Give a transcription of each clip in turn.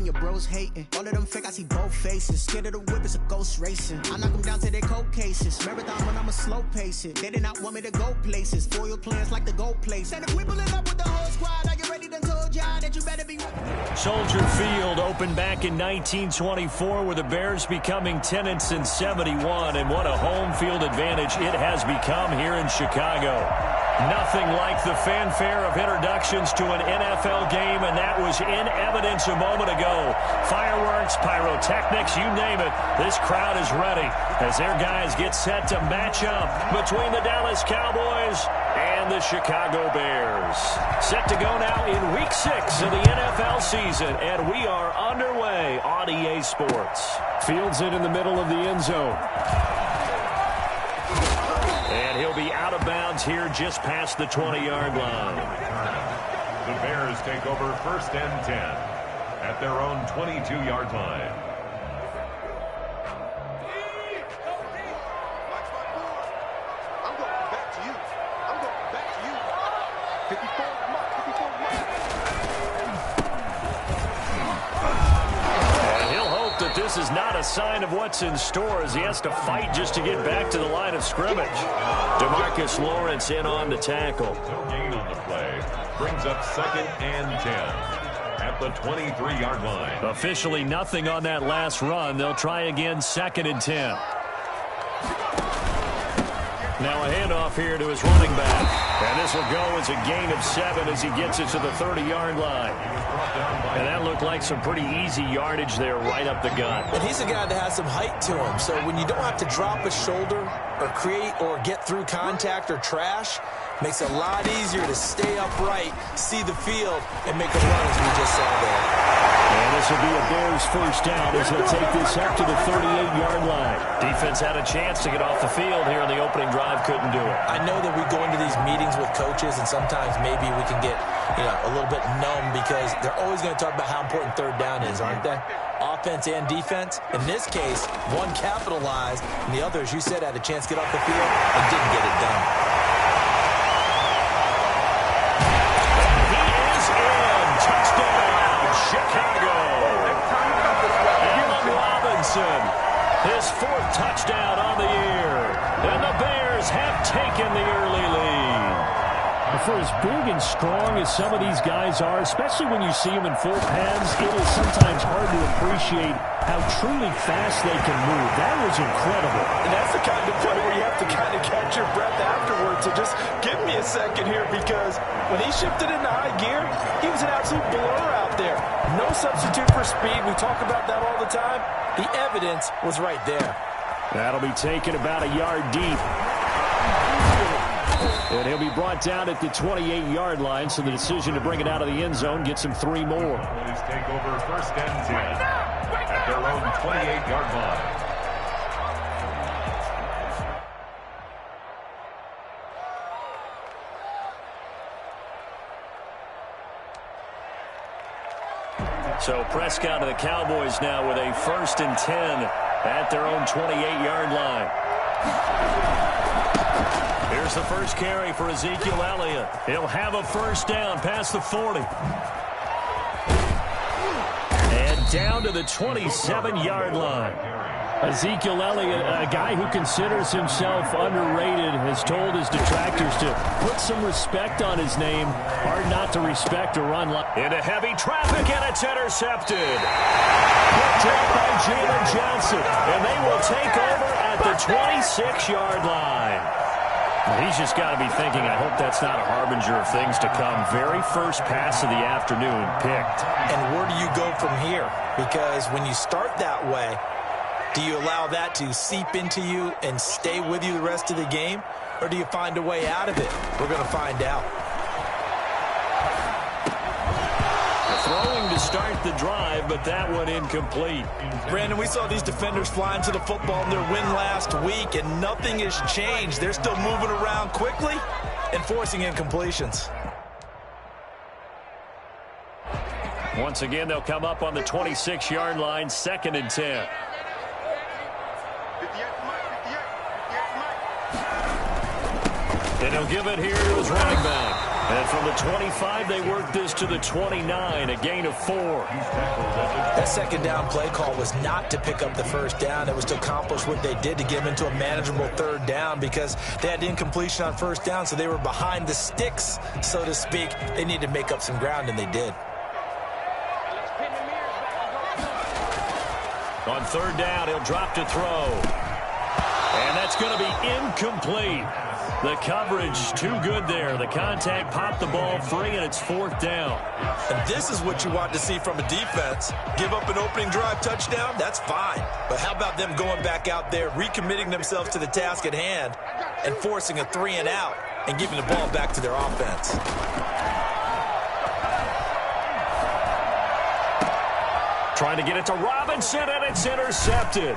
your bros hating. All of them fake, I see both faces. Scared of the whip, it's a ghost racing. I knock them down to their cold cases. Marathon when I'ma slow pace it. They did not want me to go places. Foil plans like the gold place. And if we pulling up with the whole squad, are you ready to told y'all that you better be... Soldier Field opened back in 1924 with the Bears becoming tenants in 71. And what a home field advantage it has become here in Chicago. Nothing like the fanfare of introductions to an NFL game, and that was in evidence a moment ago. Fireworks, pyrotechnics, you name it. This crowd is ready as their guys get set to match up between the Dallas Cowboys and the Chicago Bears. Set to go now in Week 6 of the NFL season, and we are underway on EA Sports. Fields it in the middle of the end zone. And he'll be out of bounds here just past the 20-yard line. The Bears take over 1st and 10 at their own 22-yard line. I'm going back to you. I'm going back to you. 54 mark, 54 mark. And he'll hope that this is not a sign of what's in store as he has to fight just to get back to the line of scrimmage. DeMarcus Lawrence in on the tackle. No gain on the play. Brings up 2nd and 10 at the 23-yard line. Officially nothing on that last run. They'll try again 2nd and 10. Now a handoff here to his running back. And this will go as a gain of 7 as he gets it to the 30-yard line. And that looked like some pretty easy yardage there right up the gut. And he's a guy that has some height to him. So when you don't have to drop a shoulder or create or get through contact or trash, makes it a lot easier to stay upright, see the field, and make a run as we just saw there. And this will be a Bears first down as they'll take this up to the 38-yard line. Defense had a chance to get off the field here in the opening drive, couldn't do it. I know that we go into these meetings with coaches, and sometimes maybe we can get a little bit numb because they're always going to talk about how important 3rd down is, aren't they? Offense and defense. In this case, one capitalized, and the other, as you said, had a chance to get off the field and didn't get it done. Chicago. Allen Robinson, his 4th touchdown on the year. And the Bears have taken the early lead. For as big and strong as some of these guys are, especially when you see them in full pads, it is sometimes hard to appreciate how truly fast they can move. That was incredible. And that's the kind of play where you have to kind of catch your breath afterwards. So just give me a second here, because when he shifted into high gear, he was an absolute blur out there. No substitute for speed. We talk about that all the time. The evidence was right there. That'll be taken about a yard deep. And he'll be brought down at the 28-yard line, so the decision to bring it out of the end zone gets him 3 more. Boys take over 1st and 10 at their own 28-yard line. So Prescott and the Cowboys now with a 1st and 10 at their own 28-yard line. Here's the first carry for Ezekiel Elliott. He'll have a first down past the 40. And down to the 27-yard line. Ezekiel Elliott, a guy who considers himself underrated, has told his detractors to put some respect on his name. Hard not to respect a run like... Into heavy traffic, and it's intercepted. Picked up by Jalen Johnson, and they will take over at the 26-yard line. He's just got to be thinking, I hope that's not a harbinger of things to come. Very first pass of the afternoon picked. And where do you go from here? Because when you start that way, do you allow that to seep into you and stay with you the rest of the game? Or do you find a way out of it? We're going to find out. Throwing to start the drive, but that one incomplete. Brandon, we saw these defenders flying to the football in their win last week, and nothing has changed. They're still moving around quickly and forcing incompletions. Once again, they'll come up on the 26-yard line, 2nd and 10. And he'll give it here to his running back. And from the 25, they worked this to the 29, a gain of 4. That second down play call was not to pick up the first down. It was to accomplish what they did, to get them into a manageable third down, because they had incompletion on first down, so they were behind the sticks, so to speak. They needed to make up some ground, and they did. On third down, he'll drop to throw. And that's going to be incomplete. The coverage too good there. The contact popped the ball free, and it's fourth down. And this is what you want to see from a defense. Give up an opening drive touchdown, that's fine. But how about them going back out there, recommitting themselves to the task at hand, and forcing a 3-and-out and giving the ball back to their offense. Trying to get it to Robinson, and it's intercepted.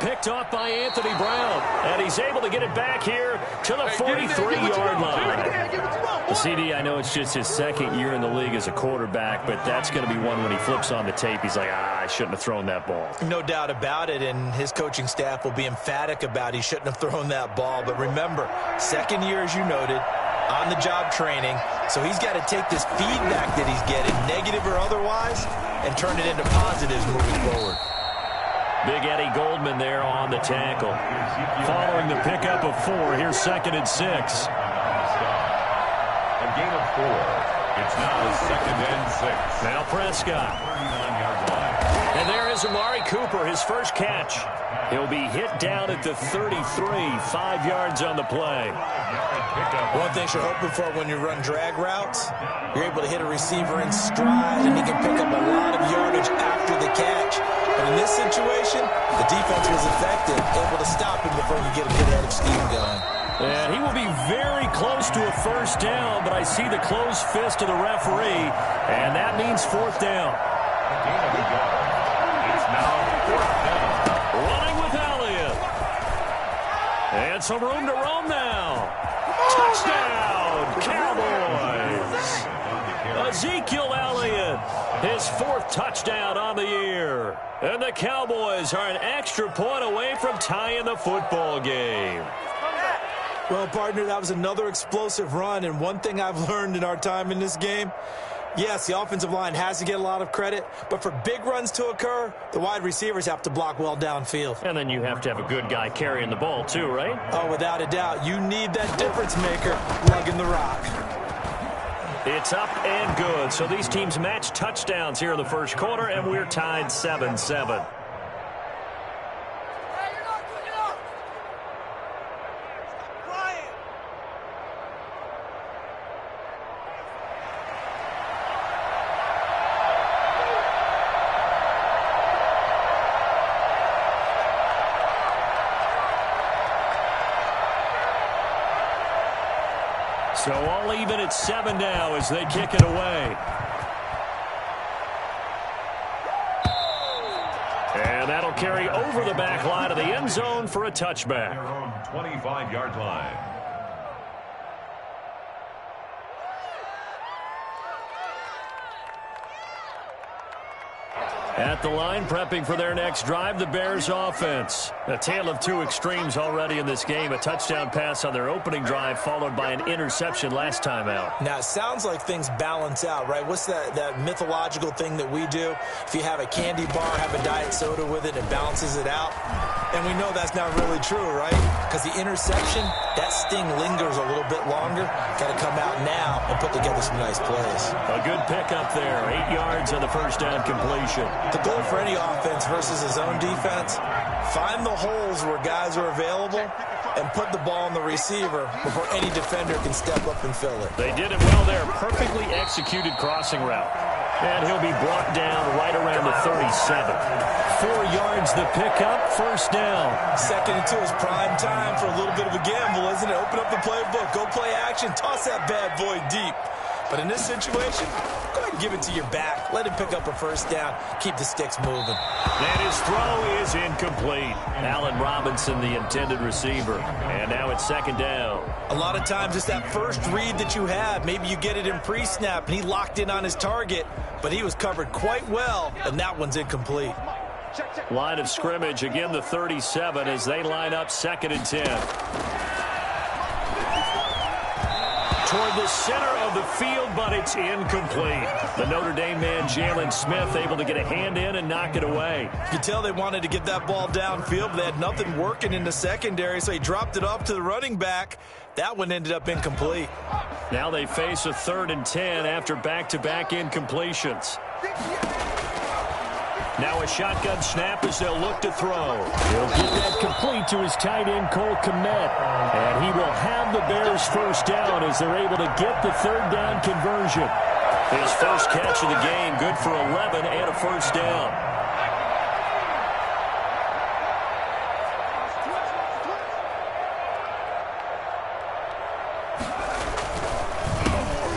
Picked off by Anthony Brown, and he's able to get it back here to the 43-yard line. The CD, I know it's just his second year in the league as a quarterback, but that's going to be one when he flips on the tape, he's like, I shouldn't have thrown that ball. No doubt about it, and his coaching staff will be emphatic about he shouldn't have thrown that ball. But remember, second year, as you noted, on-the-job training, so he's got to take this feedback that he's getting, negative or otherwise, and turn it into positives moving forward. Big Eddie Goldman there on the tackle. Following the pickup of 4, here's 2nd and 6. A gain of 4. It's now 2nd and 6. Now Prescott. 39-yard line. And there is Amari Cooper, his first catch. He'll be hit down at the 33, 5 yards on the play. One thing you're hoping for when you run drag routes, you're able to hit a receiver in stride, and he can pick up a lot of yardage after the catch. But in this situation, the defense was effective, able to stop him before he could get a good head of steam going. And he will be very close to a first down, but I see the closed fist of the referee, and that means fourth down. It's now 4th down. Running with Elliott. And some room to roam now. Touchdown, Cowboys. Ezekiel Elliott, his 4th touchdown on the year. And the Cowboys are an extra point away from tying the football game. Well, partner, that was another explosive run, and one thing I've learned in our time in this game, yes, the offensive line has to get a lot of credit, but for big runs to occur, the wide receivers have to block well downfield. And then you have to have a good guy carrying the ball too, right? Oh, without a doubt. You need that difference maker lugging the rock. It's up and good. So these teams match touchdowns here in the first quarter, and we're tied 7-7. So all even at 7 now as they kick it away. And that'll carry over the back line of the end zone for a touchback. Their own 25-yard line. At the line, prepping for their next drive, the Bears offense. A tale of two extremes already in this game. A touchdown pass on their opening drive, followed by an interception last time out. Now, it sounds like things balance out, right? What's that mythological thing that we do? If you have a candy bar, have a diet soda with it, it balances it out. And we know that's not really true, right? Because the interception, that sting lingers a little bit longer. Got to come out now and put together some nice plays. A good pickup there. 8 yards on the first down completion. The goal for any offense versus his own defense, find the holes where guys are available and put the ball on the receiver before any defender can step up and fill it. They did it well there. Perfectly executed crossing route. And he'll be brought down right around the 37. 4 yards the pickup, first down. 2nd and 2 is prime time for a little bit of a gamble, isn't it? Open up the playbook, go play action, toss that bad boy deep. But in this situation, go ahead and give it to your back. Let him pick up a first down. Keep the sticks moving. And his throw is incomplete. Allen Robinson, the intended receiver. And now it's 2nd down. A lot of times it's that first read that you have. Maybe you get it in pre-snap, and he locked in on his target, but he was covered quite well, and that one's incomplete. Line of scrimmage, again the 37 as they line up 2nd and 10. toward the center of the field, but it's incomplete. The Notre Dame man, Jalen Smith, able to get a hand in and knock it away. You could tell they wanted to get that ball downfield, but they had nothing working in the secondary, so he dropped it off to the running back. That one ended up incomplete. Now they face a 3rd and 10 after back-to-back incompletions. Now a shotgun snap as they'll look to throw. He'll get that complete to his tight end, Cole Kmet. And he will have the Bears first down as they're able to get the 3rd down conversion. His first catch of the game, good for 11 and a first down.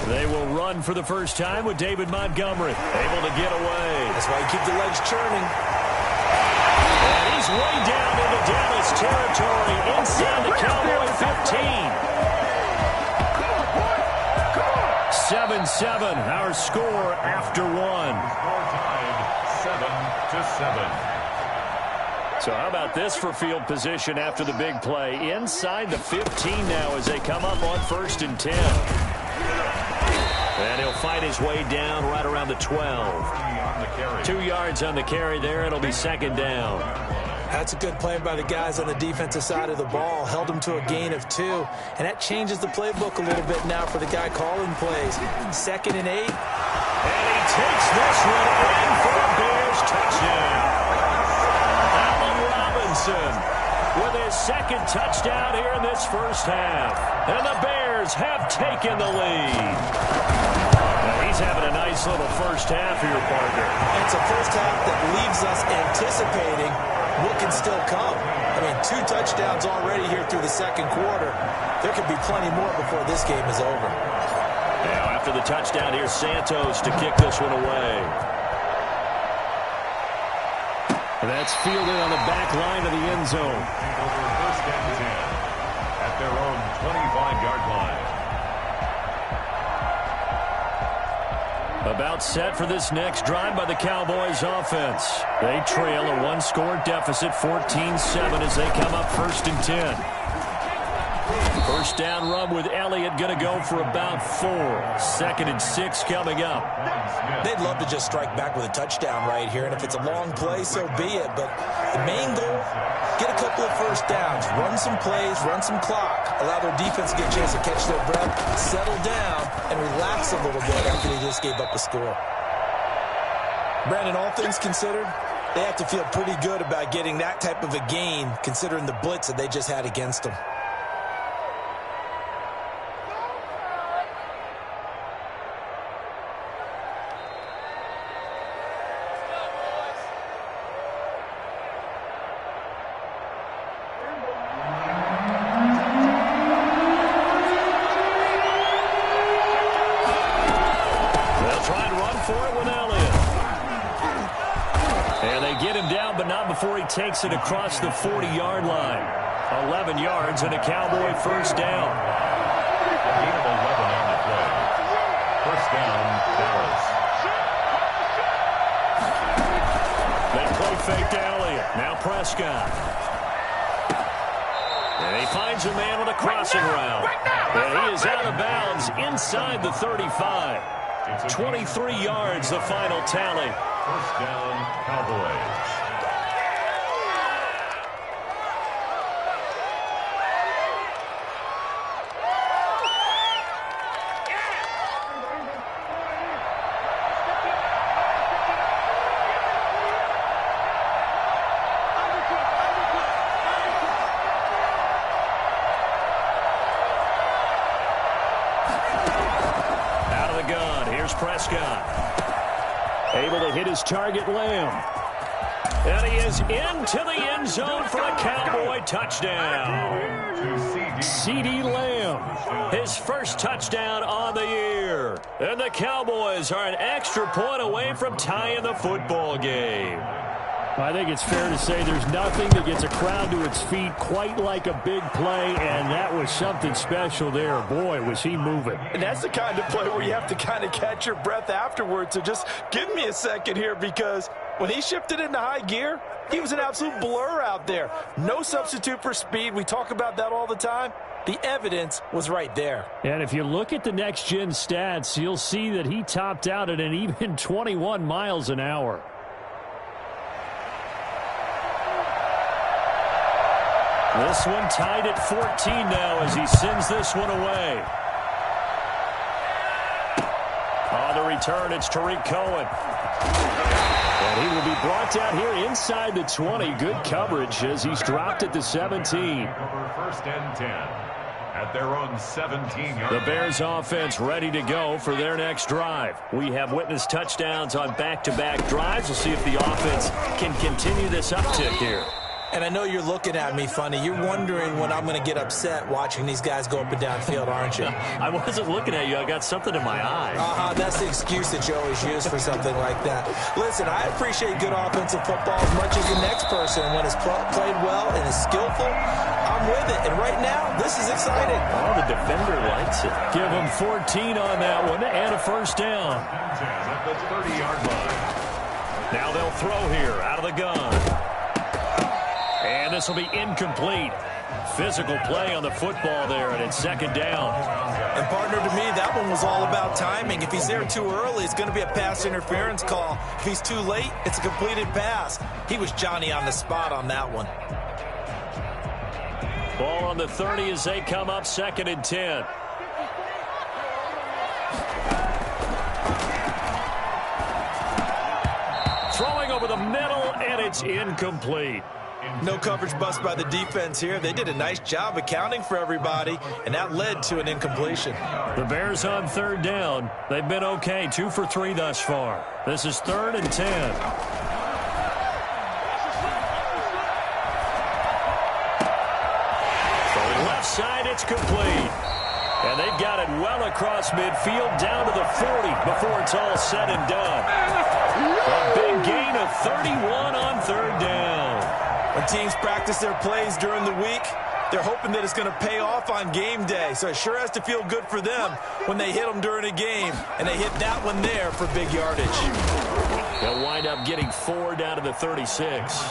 They will run for the first time with David Montgomery. Able to get away. That's why you keep the legs churning. And he's way down into Dallas territory inside the Cowboy 15. 7-7, our score after one. Score tied 7-7. So how about this for field position after the big play? Inside the 15 now as they come up on 1st and 10. And he'll fight his way down right around the 12. 2 yards on the carry there. It'll be 2nd down. That's a good play by the guys on the defensive side of the ball. Held him to a gain of 2. And that changes the playbook a little bit now for the guy calling plays. 2nd and 8. And he takes this one in for a Bears touchdown. Allen Robinson with his 2nd touchdown here in this first half. And the Bears have taken the lead. He's having a nice little first half here, partner. It's a first half that leaves us anticipating what can still come. I mean, 2 touchdowns already here through the 2nd quarter. There could be plenty more before this game is over. Now, after the touchdown, here's Santos to kick this one away. That's fielded on the back line of the end zone. Over 1st and 10 at their own 25-yard line. About set for this next drive by the Cowboys offense. They trail a 1-score deficit, 14-7 as they come up 1st and 10. First down run with Elliott going to go for about 4. 2nd and 6 coming up. They'd love to just strike back with a touchdown right here, and if it's a long play, so be it. But the main goal, get a couple of first downs, run some plays, run some clock, allow their defense to get a chance to catch their breath, settle down, and relax a little bit after they just gave up a score. Brandon, all things considered, they have to feel pretty good about getting that type of a gain, considering the blitz that they just had against them. Takes it across the 40-yard line. 11 yards and a Cowboy first down. A gain of 11 on the play. First down, Dallas. They play fake to Elliott. Now Prescott. And he finds a man with a crossing route. And he is out of bounds inside the 35. 23 yards, the final tally. First down, Cowboys. Prescott able to hit his target, Lamb. And he is into the end zone for a Cowboy touchdown. CeeDee Lamb, his first touchdown on the year. And the Cowboys are an extra point away from tying the football game. I think it's fair to say there's nothing that gets a crowd to its feet quite like a big play, and that was something special there. Boy, was he moving. And that's the kind of play where you have to kind of catch your breath afterwards. So just give me a second here, because when he shifted into high gear, He was an absolute blur out there. No substitute for speed. We talk about that all the time. The evidence was right there. And if you look at the next-gen stats, you'll see that he topped out at an even 21 miles an hour. This one tied at 14 now as he sends this one away. On the return, it's Tariq Cohen. And he will be brought down here inside the 20. Good coverage as he's dropped at the 17. Over first and 10 at their own 17-yard. The Bears offense ready to go for their next drive. We have witnessed touchdowns on back-to-back drives. We'll see if the offense can continue this uptick here. And I know you're looking at me funny. You're wondering when I'm going to get upset watching these guys go up and down field, aren't you? I wasn't looking at you. I got something in my eye. That's the excuse that you always use for something like that. Listen, I appreciate good offensive football as much as the next person. When it's played well and is skillful, I'm with it. And right now, this is exciting. Oh, the defender likes it. Give him 14 on that one and a first down. At the 30-yard line. Now they'll throw here out of the gun. And this will be incomplete. Physical play on the football there, and it's second down. And, partner, to me, that one was all about timing. If he's there too early, it's going to be a pass interference call. If he's too late, it's a completed pass. He was Johnny on the spot on that one. Ball on the 30 as they come up, second and 10. Throwing over the middle, and it's incomplete. No coverage bust by the defense here. They did a nice job accounting for everybody, and that led to an incompletion. The Bears on third down. They've been okay, 2 for 3 thus far. This is third and 10. From the left side, it's complete. And they've got it well across midfield, down to the 40 before it's all said and done. A big gain of 31 on third down. When teams practice their plays during the week, they're hoping that it's going to pay off on game day. So it sure has to feel good for them when they hit them during a game. And they hit that one there for big yardage. They'll wind up getting 4 down to the 36.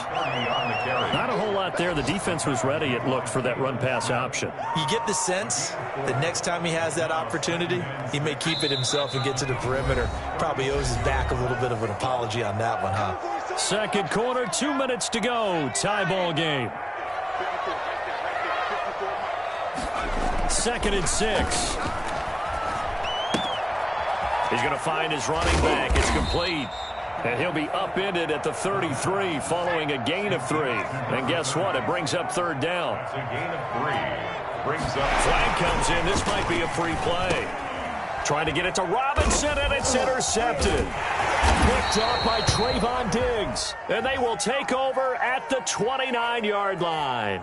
Not a whole lot there. The defense was ready, it looked, for that run-pass option. You get the sense that next time he has that opportunity, he may keep it himself and get to the perimeter. Probably owes his back a little bit of an apology on that one, huh? Second quarter, 2 minutes to go. Tie ball game. Second and 6. He's going to find his running back. It's complete. And he'll be upended at the 33 following a gain of 3. And guess what? It brings up third down. It's a gain of 3. Brings up. Flag comes in. This might be a free play. Trying to get it to Robinson, and it's intercepted. Picked off by Trayvon Diggs. And they will take over at the 29-yard line.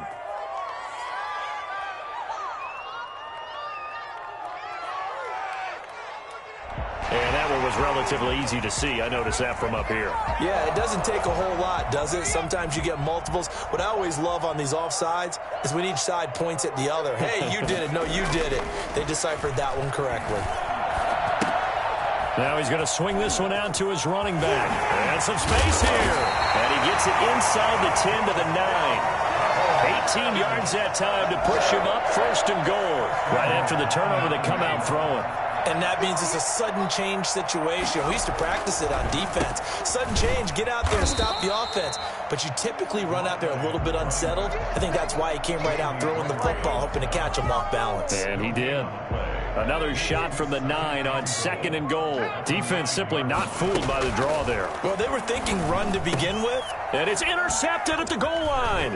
And that one was relatively easy to see. I noticed that from up here. Yeah, it doesn't take a whole lot, does it? Sometimes you get multiples. What I always love on these offsides is when each side points at the other. Hey, you did it. No, you did it. They deciphered that one correctly. Now he's going to swing this one out to his running back. And some space here. And he gets it inside the 10 to the 9. 18 yards that time to push him up, first and goal. Right after the turnover, they come out throwing. And that means it's a sudden change situation. We used to practice it on defense. Sudden change, get out there and stop the offense. But you typically run out there a little bit unsettled. I think that's why he came right out throwing the football, hoping to catch him off balance. And he did. Another shot from the 9 on second and goal. Defense simply not fooled by the draw there. Well, they were thinking run to begin with. And it's intercepted at the goal line.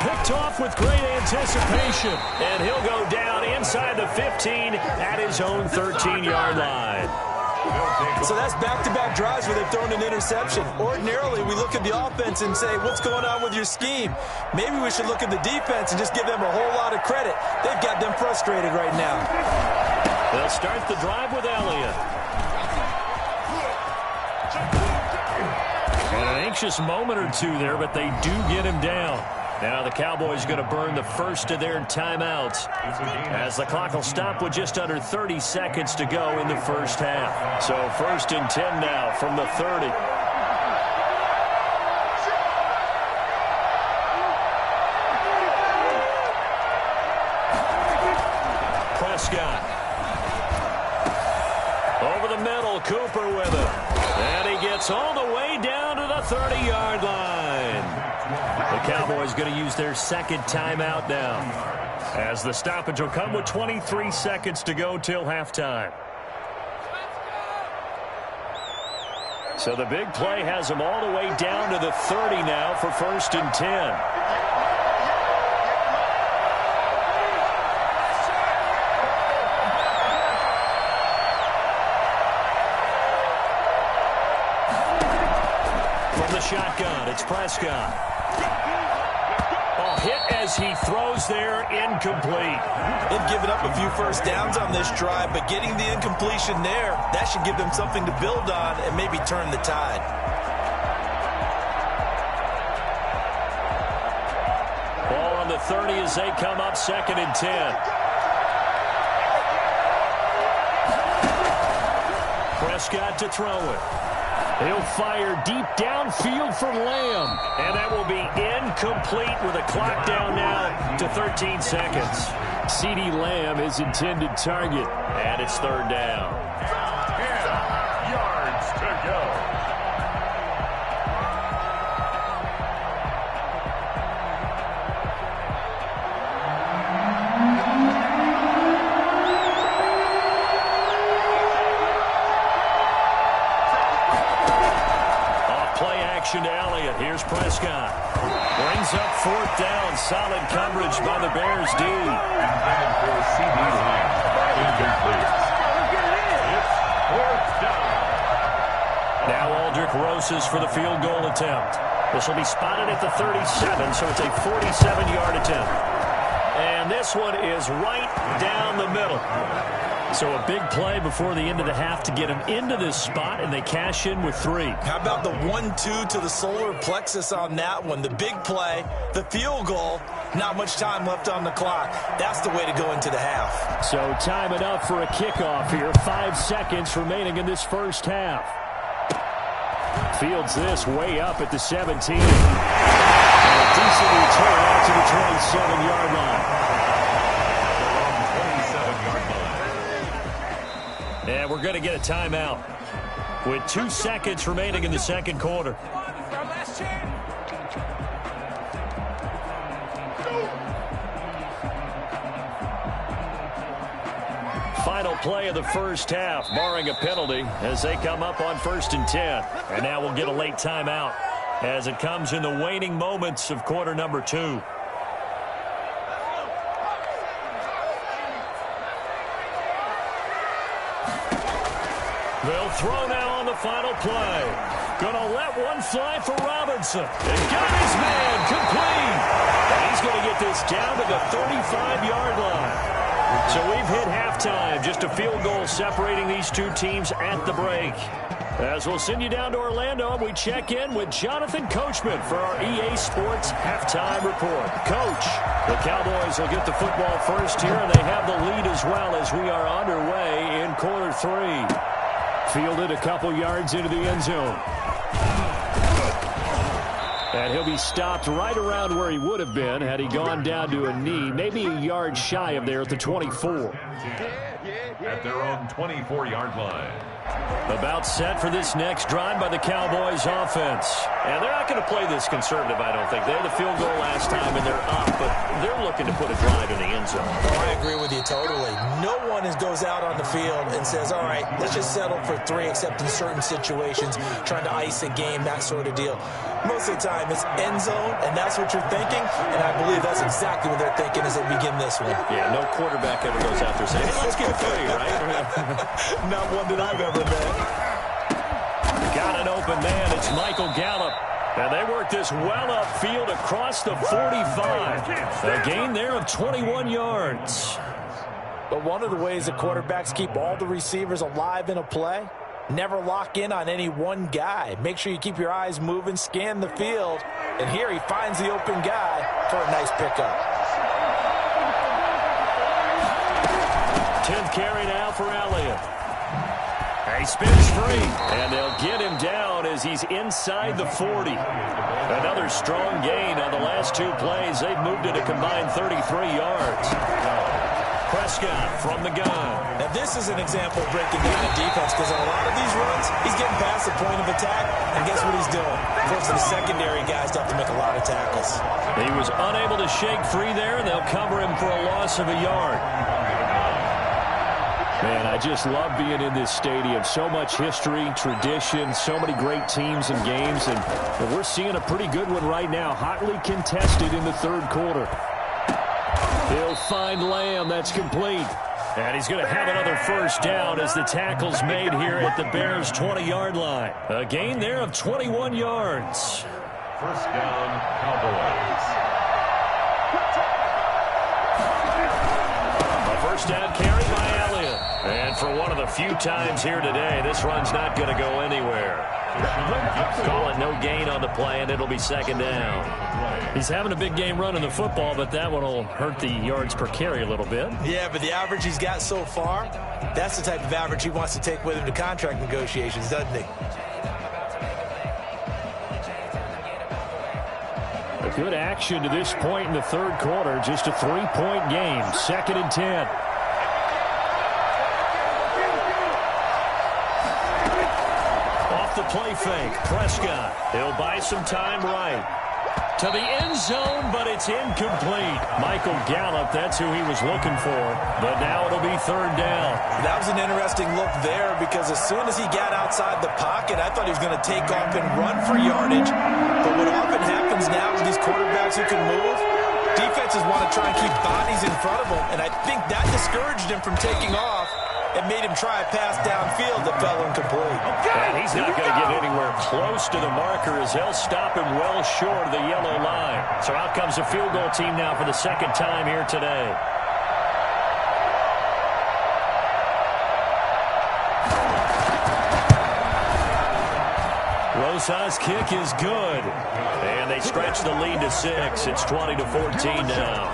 Picked off with great anticipation. And he'll go down inside the 15 at his own 13-yard line. So that's back-to-back drives where they've thrown an interception. Ordinarily, we look at the offense and say, what's going on with your scheme? Maybe we should look at the defense and just give them a whole lot of credit. They've got them frustrated right now. They'll start the drive with Elliott. And an anxious moment or two there, but they do get him down. Now the Cowboys going to burn the first of their timeouts as the clock will stop with just under 30 seconds to go in the first half. So 1st and 10 now from the 30. Prescott. Over the middle, Cooper with it. And he gets all the way down to the 30-yard line. The Cowboys going to use their second timeout now, as the stoppage will come with 23 seconds to go till halftime. So the big play has them all the way down to the 30 now for 1st and 10. Shotgun, it's Prescott. Oh, hit as he throws there, incomplete. They've given up a few first downs on this drive, but getting the incompletion there, that should give them something to build on and maybe turn the tide. Ball on the 30 as they come up 2nd and 10. Prescott to throw it. He'll fire deep downfield for Lamb. And that will be incomplete with a clock down now to 13 seconds. CeeDee Lamb, his intended target. And it's 3rd down. 10 yards to go. To Elliott. Here's Prescott. Brings up 4th down. Solid coverage by the Bears D. Intended for CeeDee Lamb. Incomplete. It's 4th down. Now Aldrick Rosas for the field goal attempt. This will be spotted at the 37, so it's a 47-yard attempt. And this one is right down the middle. So a big play before the end of the half to get them into this spot, and they cash in with 3. How about the 1-2 to the solar plexus on that one? The big play, the field goal, not much time left on the clock. That's the way to go into the half. So time enough for a kickoff here. 5 seconds remaining in this first half. Fields this way up at the 17. And a decent return out to the 27-yard line. And we're going to get a timeout with 2 seconds remaining in the second quarter. Final play of the first half, barring a penalty, as they come up on 1st and 10. And now we'll get a late timeout as it comes in the waning moments of quarter number 2. They'll throw now on the final play. Gonna let one fly for Robinson. And got his man complete. And he's going to get this down to the 35-yard line. So we've hit halftime. Just a field goal separating these two teams at the break. As we'll send you down to Orlando, we check in with Jonathan Coachman for our EA Sports Halftime Report. Coach, the Cowboys will get the football first here, and they have the lead as well as we are underway in quarter 3. Fielded a couple yards into the end zone. And he'll be stopped right around where he would have been had he gone down to a knee, maybe a yard shy of there at the 24. At their own 24-yard line. About set for this next drive by the Cowboys offense. And they're not going to play this conservative, I don't think. They had the field goal last time, and they're up, but they're looking to put a drive in the end zone. Oh, I agree with you totally. No one goes out on the field and says, all right, let's just settle for 3, except in certain situations, trying to ice a game, that sort of deal. Most of the time, it's end zone, and that's what you're thinking, and I believe that's exactly what they're thinking as they begin this one. Yeah, no quarterback ever goes out there saying, hey, let's get 3, right? Not one that I've ever met. Got an open man. It's Michael Gallup. And they work this well upfield across the 45. A gain there of 21 yards. But one of the ways the quarterbacks keep all the receivers alive in a play, never lock in on any one guy. Make sure you keep your eyes moving, scan the field. And here he finds the open guy for a nice pickup. 10th carry now for Elliott. He spins free, and they'll get him down as he's inside the 40. Another strong gain on the last 2 plays. They've moved it a combined 33 yards. Prescott from the gun. Now, this is an example of breaking down a defense because on a lot of these runs, he's getting past the point of attack, and guess what he's doing? Forcing the secondary guys to have to make a lot of tackles. He was unable to shake free there, and they'll cover him for a loss of a yard. Man, I just love being in this stadium. So much history, tradition, so many great teams and games, and we're seeing a pretty good one right now, hotly contested in the third quarter. He'll find Lamb. That's complete. And he's going to have another first down as the tackle's made here at the Bears' 20-yard line. A gain there of 21 yards. First down, Cowboys. A first down carry by Elliott. And for one of the few times here today, this run's not going to go anywhere. Call it no gain on the play, and it'll be second down. He's having a big game running the football, but that one will hurt the yards per carry a little bit. Yeah, but the average he's got so far, that's the type of average he wants to take with him to contract negotiations, doesn't he? A good action to this point in the third quarter. Just a 3-point game. 2nd and 10. Off the play fake. Prescott. He'll buy some time right. To the end zone, but it's incomplete. Michael Gallup, that's who he was looking for. But now it'll be third down. That was an interesting look there because as soon as he got outside the pocket, I thought he was going to take off and run for yardage. But what often happens now with these quarterbacks who can move, defenses want to try and keep bodies in front of them, and I think that discouraged him from taking off and made him try a pass downfield that fell incomplete. And he's not going to get anywhere close to the marker as they'll stop him well short of the yellow line. So out comes the field goal team now for the second time here today. Rosa's kick is good. And they stretch the lead to 6. It's 20-14 now.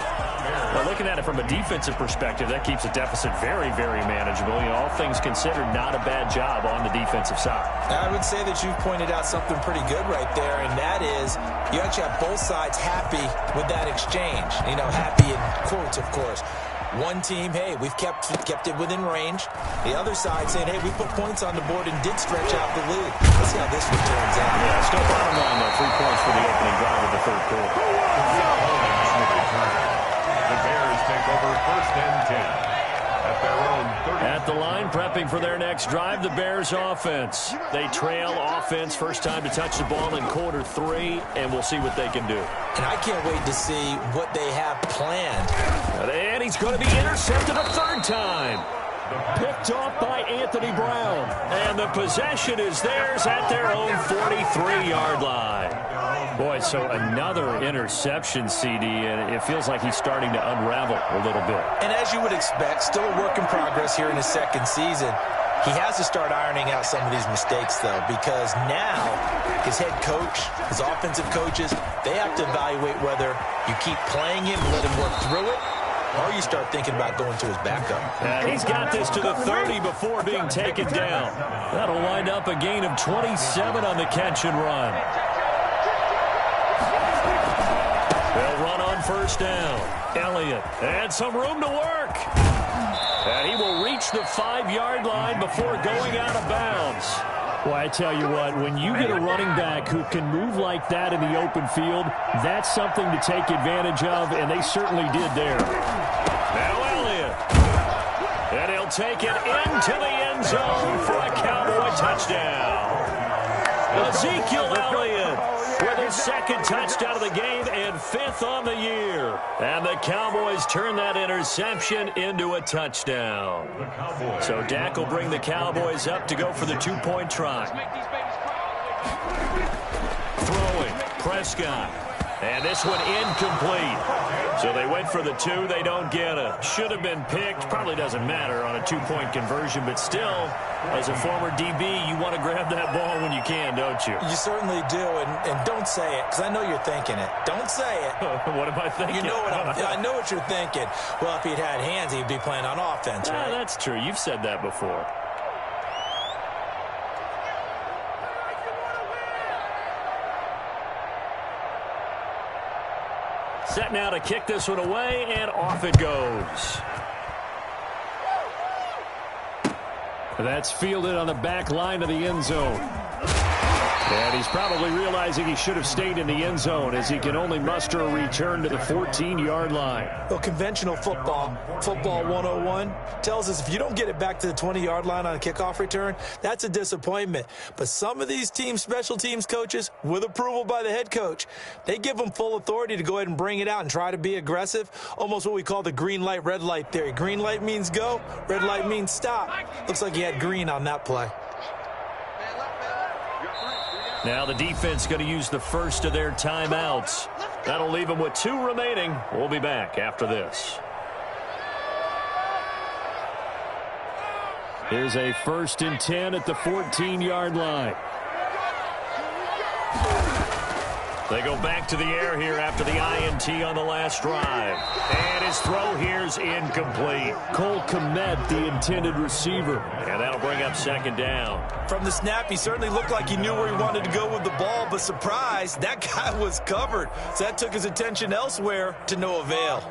Well, looking at it from a defensive perspective, that keeps the deficit very, very manageable. You know, all things considered, not a bad job on the defensive side. I would say that you've pointed out something pretty good right there, and that is you actually have both sides happy with that exchange. You know, happy in quotes, of course. One team, hey, we've kept it within range. The other side saying, hey, we put points on the board and did stretch out the lead. Let's see how this one turns out. Yeah, still bottom line, though. 3 points for the opening drive of the third quarter. The Bears take over first and 10 at their own 30. At the line, prepping for their next drive, the Bears offense. They trail offense, first time to touch the ball in quarter 3, and we'll see what they can do. And I can't wait to see what they have planned. And he's going to be intercepted a third time. Picked off by Anthony Brown. And the possession is theirs at their own 43-yard line. Boy, so another interception, CD, and it feels like he's starting to unravel a little bit. And as you would expect, still a work in progress here in his second season. He has to start ironing out some of these mistakes, though, because now his head coach, his offensive coaches, they have to evaluate whether you keep playing him and let him work through it, or you start thinking about going to his backup. And he's got this to the 30 before being taken down. That'll wind up a gain of 27 on the catch and run. They'll run on first down. Elliott had some room to work. And he will reach the 5-yard line before going out of bounds. Well, I tell you what, when you get a running back who can move like that in the open field, that's something to take advantage of, and they certainly did there. Now Elliott. And he'll take it into the end zone for a Cowboy touchdown. Ezekiel Elliott with his second touchdown of the game and 5th on the year. And the Cowboys turn that interception into a touchdown. So Dak will bring the Cowboys up to go for the 2-point try. Throwing, Prescott. And this one incomplete. So they went for the 2. They don't get it. Should have been picked. Probably doesn't matter on a 2-point conversion. But still, as a former DB, you want to grab that ball when you can, don't you? You certainly do. And don't say it, because I know you're thinking it. Don't say it. What am I thinking? You know what I know what you're thinking. Well, if he'd had hands, he'd be playing on offense, right? That's true. You've said that before. Set now to kick this one away, and off it goes. That's fielded on the back line of the end zone. And he's probably realizing he should have stayed in the end zone as he can only muster a return to the 14-yard line. Well, conventional football 101, tells us if you don't get it back to the 20-yard line on a kickoff return, that's a disappointment. But some of these special teams coaches, with approval by the head coach, they give them full authority to go ahead and bring it out and try to be aggressive, almost what we call the green light, red light theory. Green light means go, red light means stop. Looks like he had green on that play. Now the defense going to use the first of their timeouts. That'll leave them with 2 remaining. We'll be back after this. Here's a 1st and 10 at the 14-yard line. They go back to the air here after the INT on the last drive. And his throw here's incomplete. Cole Kmet, the intended receiver. And that'll bring up 2nd down. From the snap, he certainly looked like he knew where he wanted to go with the ball, but surprise, that guy was covered. So that took his attention elsewhere to no avail.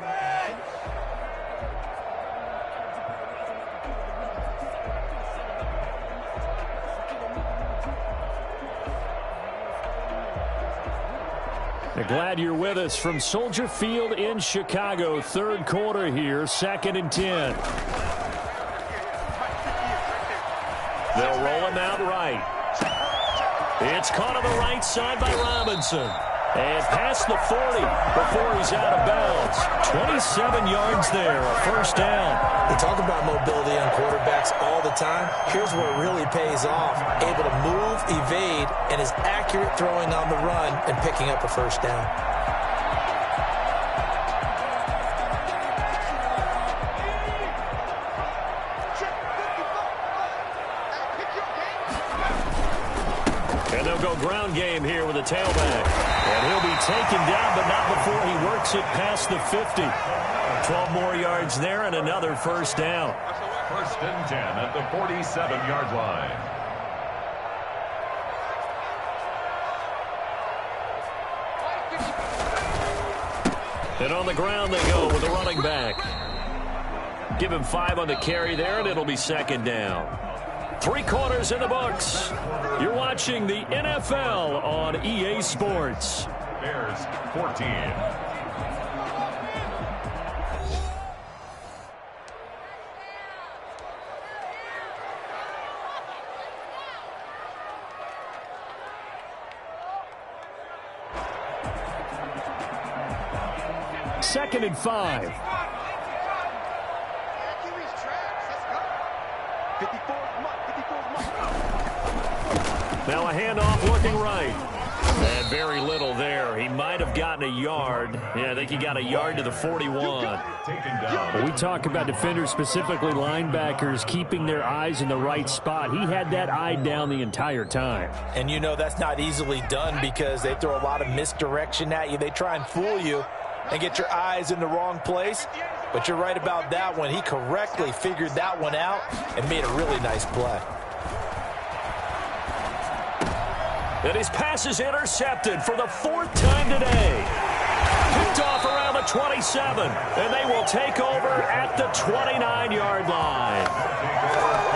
Glad you're with us from Soldier Field in Chicago. 3rd quarter here, 2nd and 10. They'll roll him out right. It's caught on the right side by Robinson. And past the 40 before he's out of bounds. 27 yards there, a 1st down. We talk about mobility on quarterbacks all the time. Here's where it really pays off. Able to move, evade, and is accurate throwing on the run and picking up a 1st down. And they'll go ground game here with a tailback. And he'll be taken down, but not before he works it past the 50. 12 more yards there and another 1st down. 1st and 10 at the 47-yard line. And on the ground they go with a running back. Give him 5 on the carry there, and it'll be 2nd down. 3 quarters in the books. You're watching the NFL on EA Sports. Bears 14. Second and 5. Now a handoff looking right. And very little there. He might have gotten a yard. Yeah, I think he got a yard to the 41. We talk about defenders, specifically linebackers, keeping their eyes in the right spot. He had that eye down the entire time. And you know that's not easily done because they throw a lot of misdirection at you. They try and fool you and get your eyes in the wrong place. But you're right about that one. He correctly figured that one out and made a really nice play. And his pass is intercepted for the 4th time today. Picked off around the 27, and they will take over at the 29-yard line.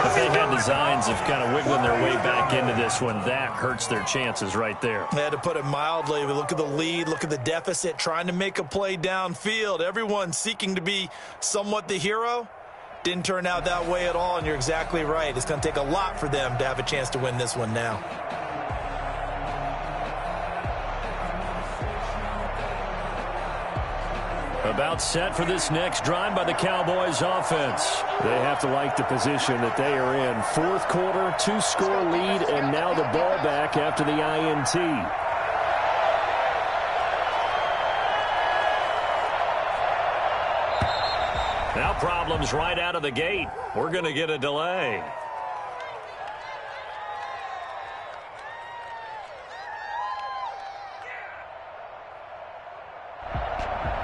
If they had designs of kind of wiggling their way back into this one, that hurts their chances right there. They had to put it mildly. Look at the lead, look at the deficit, trying to make a play downfield. Everyone seeking to be somewhat the hero. Didn't turn out that way at all, and you're exactly right. It's going to take a lot for them to have a chance to win this one now. About set for this next drive by the Cowboys offense. They have to like the position that they are in. 4th quarter, 2-score lead, and now the ball back after the INT. Now problems right out of the gate. We're going to get a delay.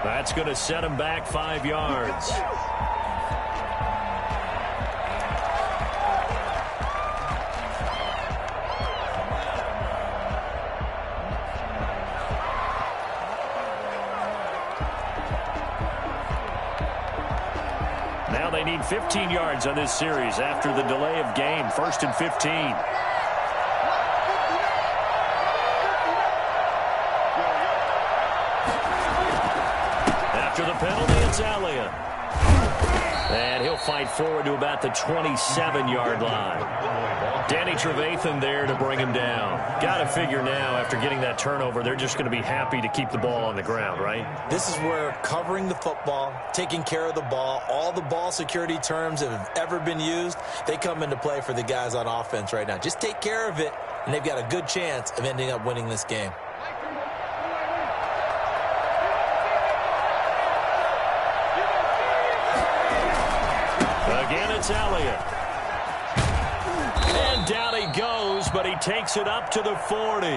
That's going to set him back 5 yards. they need 15 yards on this series after the delay of game. 1st and 15. After the penalty, it's Elliott. And he'll fight forward to about the 27-yard line. Danny Trevathan there to bring him down. Got to figure now, after getting that turnover, they're just going to be happy to keep the ball on the ground, right? This is where covering the football, taking care of the ball, all the ball security terms that have ever been used, they come into play for the guys on offense right now. Just take care of it, and they've got a good chance of ending up winning this game. Again, it's Elliott. And down he goes, but he takes it up to the 40.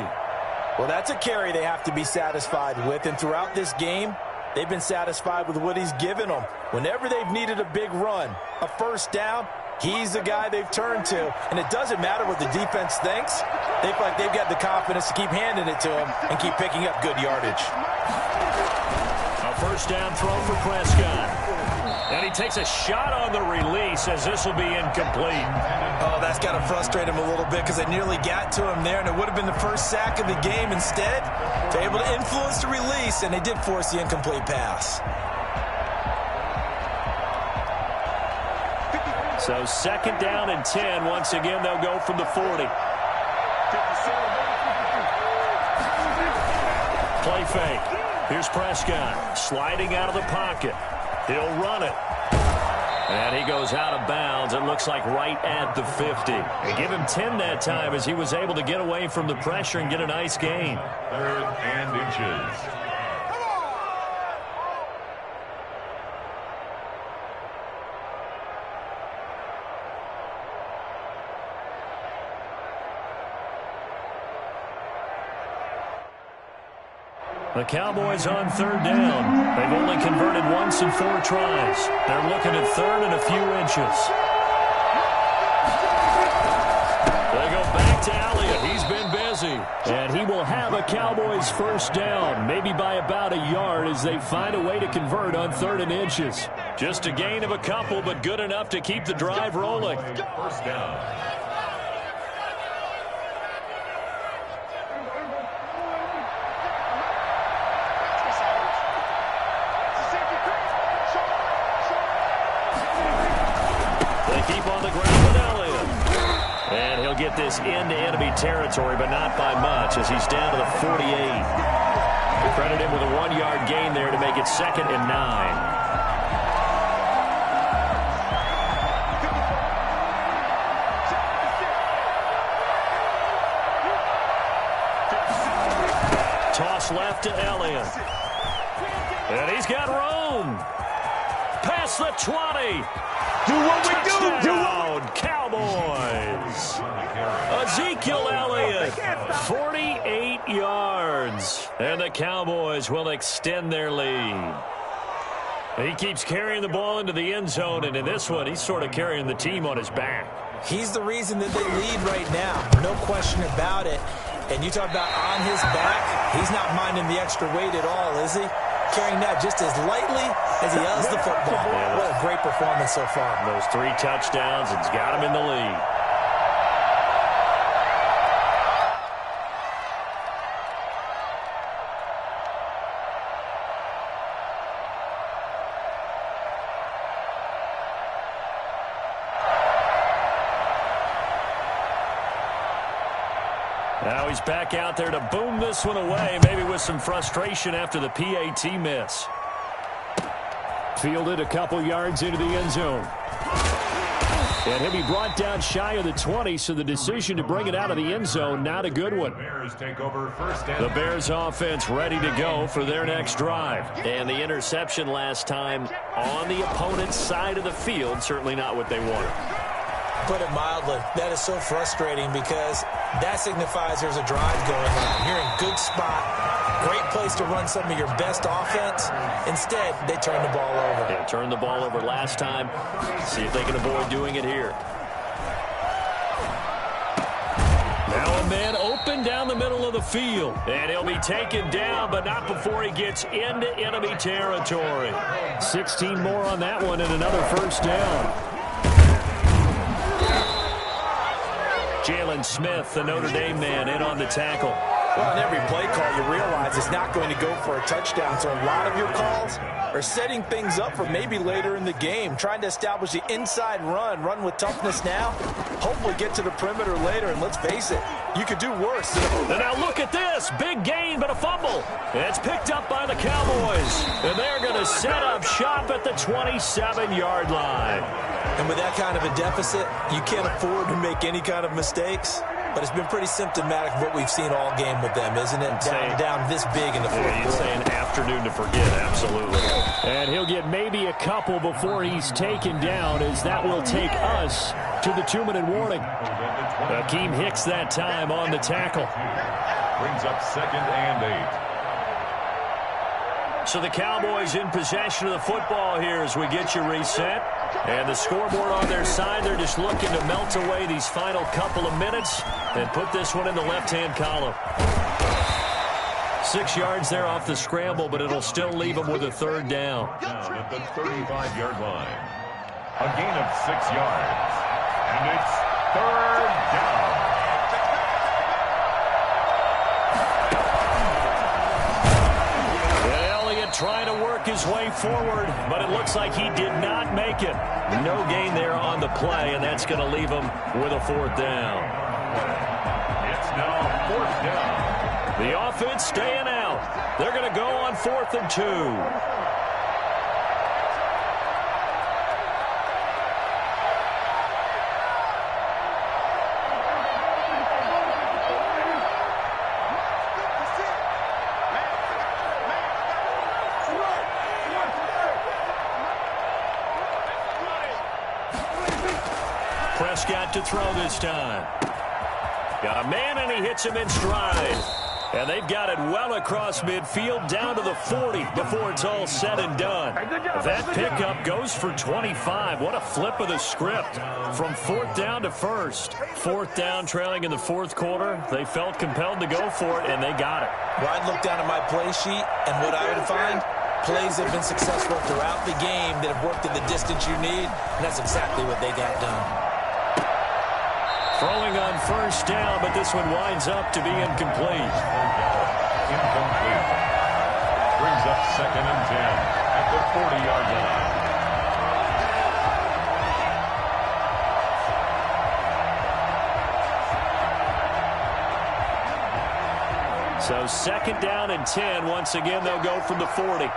Well, that's a carry they have to be satisfied with, and throughout this game, they've been satisfied with what he's given them. Whenever they've needed a big run, a first down, he's the guy they've turned to, and it doesn't matter what the defense thinks. They feel like they've got the confidence to keep handing it to him and keep picking up good yardage. A first down throw for Prescott. And he takes a shot on the release as this will be incomplete. Oh, that's got to frustrate him a little bit because they nearly got to him there, and it would have been the first sack of the game. Instead, they're able to influence the release, and they did force the incomplete pass. So 2nd down and 10. Once again, they'll go from the 40. Play fake. Here's Prescott sliding out of the pocket. He'll run it. And he goes out of bounds. It looks like right at the 50. They give him 10 that time as he was able to get away from the pressure and get a nice gain. 3rd and inches. The Cowboys on 3rd down. They've only converted once in 4 tries. They're looking at 3rd and a few inches. They go back to Elliott. He's been busy. And he will have a Cowboys first down, maybe by about a yard as they find a way to convert on 3rd and inches. Just a gain of a couple, but good enough to keep the drive rolling. First down. Keep on the ground with Elliott. And he'll get this into enemy territory, but not by much as he's down to the 48. Credit him with a 1-yard gain there to make it 2nd and 9. Toss left to Elliott. And he's got room. Past the 20. Do what we Touchdown, do. Do what Cowboys. Ezekiel Elliott, 48 yards. And the Cowboys will extend their lead. He keeps carrying the ball into the end zone, and in this one, he's sort of carrying the team on his back. He's the reason that they lead right now. No question about it. And you talk about on his back, he's not minding the extra weight at all, is he? Carrying that just as lightly as he does the football. Yeah, what a great performance so far. Those 3 touchdowns, it's got him in the lead. Now he's back out there to boom this one away, maybe with some frustration after the PAT miss. Fielded a couple yards into the end zone. And he'll be brought down shy of the 20, so the decision to bring it out of the end zone, not a good one. Bears take over 1st and The Bears offense ready to go for their next drive. And the interception last time on the opponent's side of the field, certainly not what they wanted. Put it mildly, that is so frustrating because that signifies there's a drive going on. You're in good spot, great place to run some of your best offense. Instead, they turn the ball over. Yeah, turned the ball over last time. See if they can avoid doing it here. Now a One man open down the middle of the field. And he'll be taken down, but not before he gets into enemy territory. 16 more on that one and another first down. Jalen Smith, the Notre Dame man, in on the tackle. Well, in every play call, you realize it's not going to go for a touchdown. So a lot of your calls are setting things up for maybe later in the game, trying to establish the inside run with toughness now, hopefully get to the perimeter later. And let's face it, you could do worse. And now look at this. Big gain, but a fumble. It's picked up by the Cowboys. And they're going to set up shop at the 27-yard line. And with that kind of a deficit, you can't afford to make any kind of mistakes. But it's been pretty symptomatic of what we've seen all game with them, isn't it? Down this big in the fourth quarter. You'd say an afternoon to forget, absolutely. And he'll get maybe a couple before he's taken down, as that will take us to the 2-minute warning. Akeem Hicks that time on the tackle. Brings up 2nd and 8. So the Cowboys in possession of the football here as we get you reset. And the scoreboard on their side, they're just looking to melt away these final couple of minutes and put this one in the left-hand column. 6 yards there off the scramble, but it'll still leave them with a third down. Down at the 35-yard line. A gain of 6 yards. And it's 3rd down. Trying to work his way forward, but it looks like he did not make it. No gain there on the play, and that's going to leave him with a 4th down. It's now 4th down. The offense staying out. They're going to go on 4th and 2. Prescott to throw this time. Got a man, and he hits him in stride. And they've got it well across midfield down to the 40 before it's all said and done. That pickup goes for 25. What a flip of the script from 4th down to 1st. 4th down, trailing in the 4th quarter. They felt compelled to go for it, and they got it. Well, I'd look down at my play sheet, and what I would find, plays have been successful throughout the game that have worked at the distance you need, and that's exactly what they got done. Throwing on 1st down, but this one winds up to be incomplete. Incomplete. Brings up 2nd and 10 at the 40-yard line. So 2nd down and 10. Once again, they'll go from the 40.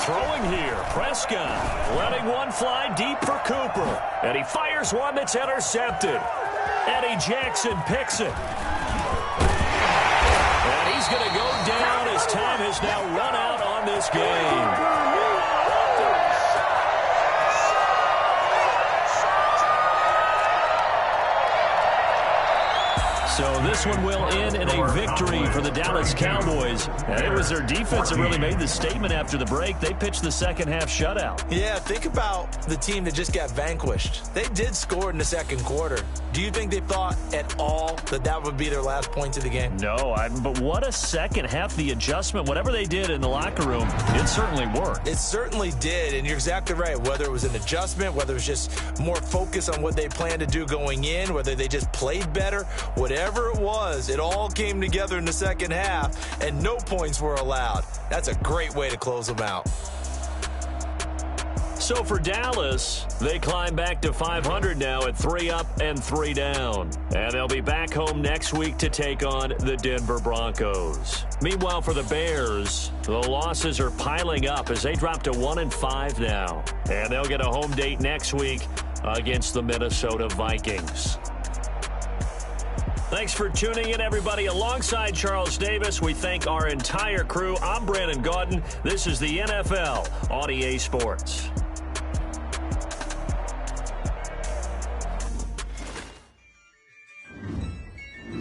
Throwing here, Prescott letting one fly deep for Cooper. And he fires one that's intercepted. Eddie Jackson picks it. And he's going to go down as time has now run out on this game. So this one will end in a victory for the Dallas Cowboys. And it was their defense that really made the statement after the break. They pitched the second half shutout. Yeah, think about the team that just got vanquished. They did score in the 2nd quarter. Do you think they thought at all that that would be their last points of the game? No, but what a second half. The adjustment, whatever they did in the locker room, it certainly worked. It certainly did, and you're exactly right. Whether it was an adjustment, whether it was just more focus on what they planned to do going in, whether they just played better, whatever it was, it all came together in the second half, and no points were allowed. That's a great way to close them out. So for Dallas, they climb back to 500 now at 3 up and 3 down. And they'll be back home next week to take on the Denver Broncos. Meanwhile, for the Bears, the losses are piling up as they drop to 1-5 now. And they'll get a home date next week against the Minnesota Vikings. Thanks for tuning in, everybody. Alongside Charles Davis, we thank our entire crew. I'm Brandon Gaudin. This is the NFL on EA Sports.